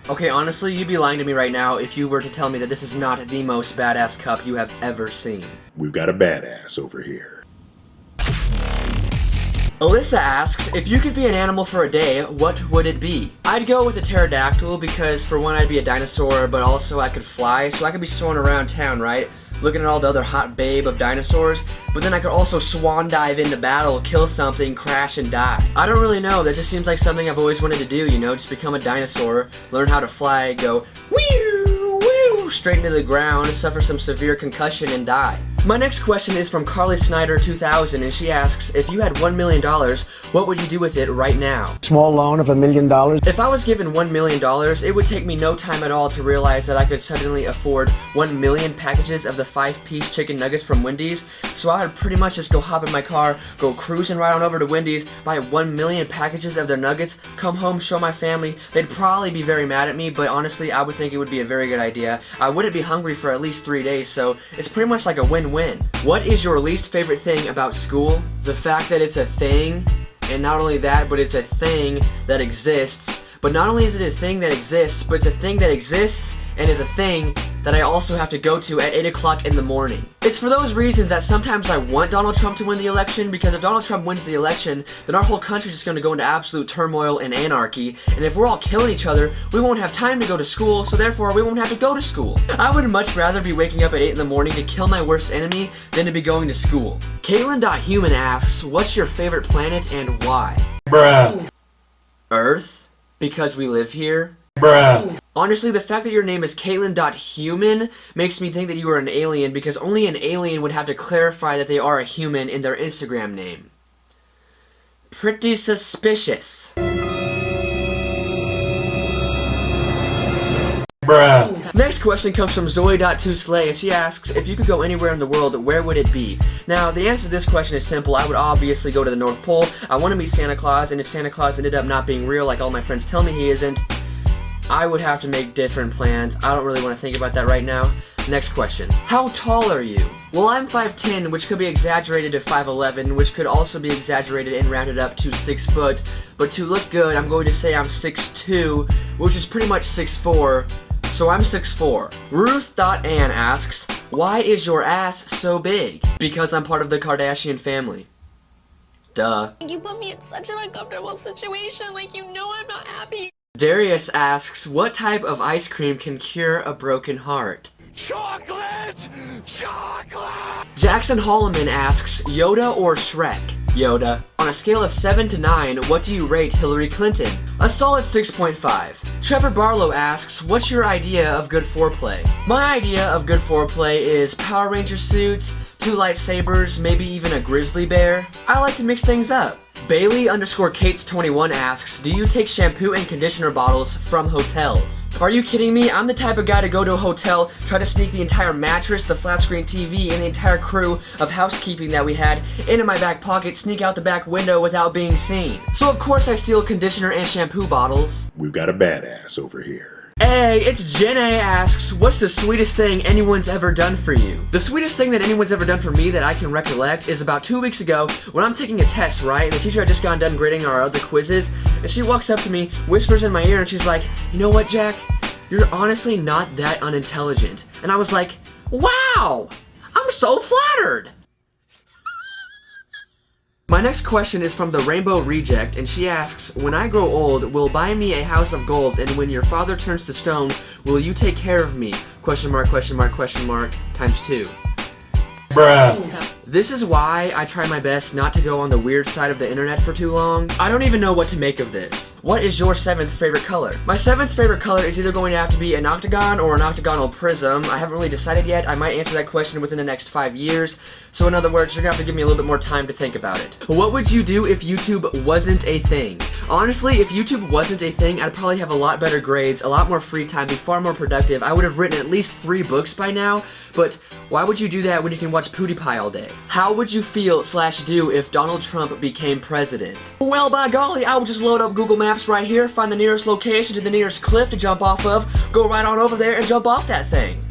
Okay, honestly, you'd be lying to me right now if you were to tell me that this is not the most badass cup you have ever seen. We've got a badass over here. Alyssa asks, if you could be an animal for a day, what would it be? I'd go with a pterodactyl because for one I'd be a dinosaur, but also I could fly, so I could be soaring around town, right? Looking at all the other hot babe of dinosaurs, but then I could also swan dive into battle, kill something, crash, and die. I don't really know, that just seems like something I've always wanted to do, you know, just become a dinosaur, learn how to fly, go whew, whew, straight into the ground, suffer some severe concussion, and die. My next question is from Carly Snyder 2000, and she asks, if you had $1 million, what would you do with it right now? Small loan of $1 million. If I was given $1 million, it would take me no time at all to realize that I could suddenly afford 1 million packages of the 5-piece chicken nuggets from Wendy's, so I would pretty much just go hop in my car, go cruising right on over to Wendy's, buy 1 million packages of their nuggets, come home, show my family. They'd probably be very mad at me, but honestly, I would think it would be a very good idea. I wouldn't be hungry for at least 3 days, so it's pretty much like a win-win. What is your least favorite thing about school? The fact that it's a thing, and not only that, but it's a thing that exists. But not only is it a thing that exists, but it's a thing that exists and is a thing that I also have to go to at 8 o'clock in the morning. It's for those reasons that sometimes I want Donald Trump to win the election, because if Donald Trump wins the election, then our whole country's just going to go into absolute turmoil and anarchy, and if we're all killing each other, we won't have time to go to school, so therefore we won't have to go to school. I would much rather be waking up at 8 in the morning to kill my worst enemy than to be going to school. Caitlin.Human asks, what's your favorite planet and why? Bruh. Earth? Because we live here? Bruh. Honestly, the fact that your name is Caitlin.Human makes me think that you are an alien, because only an alien would have to clarify that they are a human in their Instagram name. Pretty suspicious. Bruh. Next question comes from Zoe.2Slay, and she asks, if you could go anywhere in the world, where would it be? Now, the answer to this question is simple. I would obviously go to the North Pole. I want to meet Santa Claus, and if Santa Claus ended up not being real like all my friends tell me he isn't, I would have to make different plans. I don't really want to think about that right now. Next question. How tall are you? Well, I'm 5'10", which could be exaggerated to 5'11", which could also be exaggerated and rounded up to 6 foot. But to look good, I'm going to say I'm 6'2", which is pretty much 6'4", so I'm 6'4". Ruth.Ann asks, why is your ass so big? Because I'm part of the Kardashian family. Duh. You put me in such an uncomfortable situation, like you know I'm not happy. Darius asks, what type of ice cream can cure a broken heart? Chocolate! Chocolate! Jackson Holloman asks, Yoda or Shrek? Yoda. On a scale of 7 to 9, what do you rate Hillary Clinton? A solid 6.5. Trevor Barlow asks, what's your idea of good foreplay? My idea of good foreplay is Power Ranger suits, 2 lightsabers, maybe even a grizzly bear. I like to mix things up. Bailey_Kates21 asks, do you take shampoo and conditioner bottles from hotels? Are you kidding me? I'm the type of guy to go to a hotel, try to sneak the entire mattress, the flat screen TV, and the entire crew of housekeeping that we had into my back pocket, sneak out the back window without being seen. So of course I steal conditioner and shampoo bottles. We've got a badass over here. Hey, it's Jen A asks, what's the sweetest thing anyone's ever done for you? The sweetest thing that anyone's ever done for me that I can recollect is about 2 weeks ago when I'm taking a test, right? And the teacher had just gotten done grading our other quizzes, and she walks up to me, whispers in my ear, and she's like, you know what, Jack? You're honestly not that unintelligent. And I was like, wow! I'm so flattered! My next question is from the Rainbow Reject, and she asks, when I grow old, will buy me a house of gold, and when your father turns to stone, will you take care of me? Question mark, question mark, question mark, times 2. Bruh. This is why I try my best not to go on the weird side of the internet for too long. I don't even know what to make of this. What is your 7th favorite color? My 7th favorite color is either going to have to be an octagon or an octagonal prism. I haven't really decided yet. I might answer that question within the next 5 years. So in other words, you're gonna have to give me a little bit more time to think about it. What would you do if YouTube wasn't a thing? Honestly, if YouTube wasn't a thing, I'd probably have a lot better grades, a lot more free time, be far more productive. I would have written at least 3 books by now, but why would you do that when you can watch PewDiePie all day? How would you feel/do if Donald Trump became president? Well, by golly, I would just load up Google Maps right here, find the nearest location to the nearest cliff to jump off of, go right on over there and jump off that thing.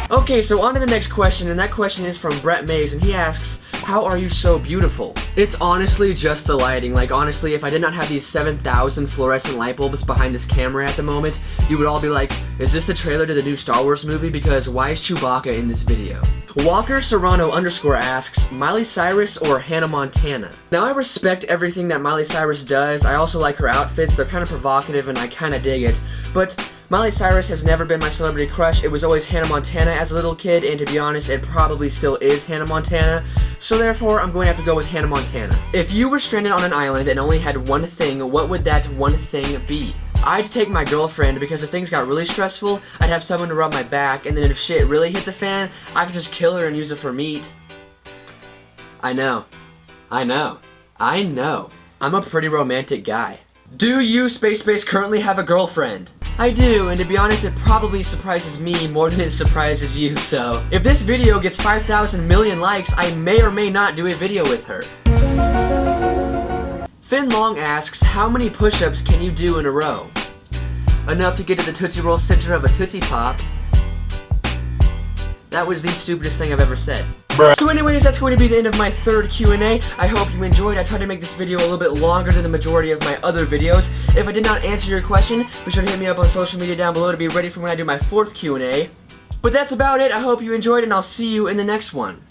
Okay, so on to the next question, and that question is from Brett Mays, and he asks, how are you so beautiful? It's honestly just the lighting. Like, honestly, if I did not have these 7,000 fluorescent light bulbs behind this camera at the moment, you would all be like, is this the trailer to the new Star Wars movie? Because why is Chewbacca in this video? Walker Serrano _ asks, Miley Cyrus or Hannah Montana? Now, I respect everything that Miley Cyrus does. I also like her outfits. They're kind of provocative and I kind of dig it. But Miley Cyrus has never been my celebrity crush. It was always Hannah Montana as a little kid, and to be honest, it probably still is Hannah Montana. So therefore, I'm going to have to go with Hannah Montana. If you were stranded on an island and only had one thing, what would that one thing be? I'd take my girlfriend, because if things got really stressful, I'd have someone to rub my back, and then if shit really hit the fan, I could just kill her and use her for meat. I know. I'm a pretty romantic guy. Do you, Space currently have a girlfriend? I do, and to be honest, it probably surprises me more than it surprises you, so if this video gets 5,000 million likes, I may or may not do a video with her. Finn Long asks, how many push-ups can you do in a row? Enough to get to the Tootsie Roll center of a Tootsie Pop. That was the stupidest thing I've ever said. Bruh. So anyways, that's going to be the end of my third Q&A. I hope you enjoyed. I tried to make this video a little bit longer than the majority of my other videos. If I did not answer your question, be sure to hit me up on social media down below to be ready for when I do my fourth Q&A. But that's about it. I hope you enjoyed, and I'll see you in the next one.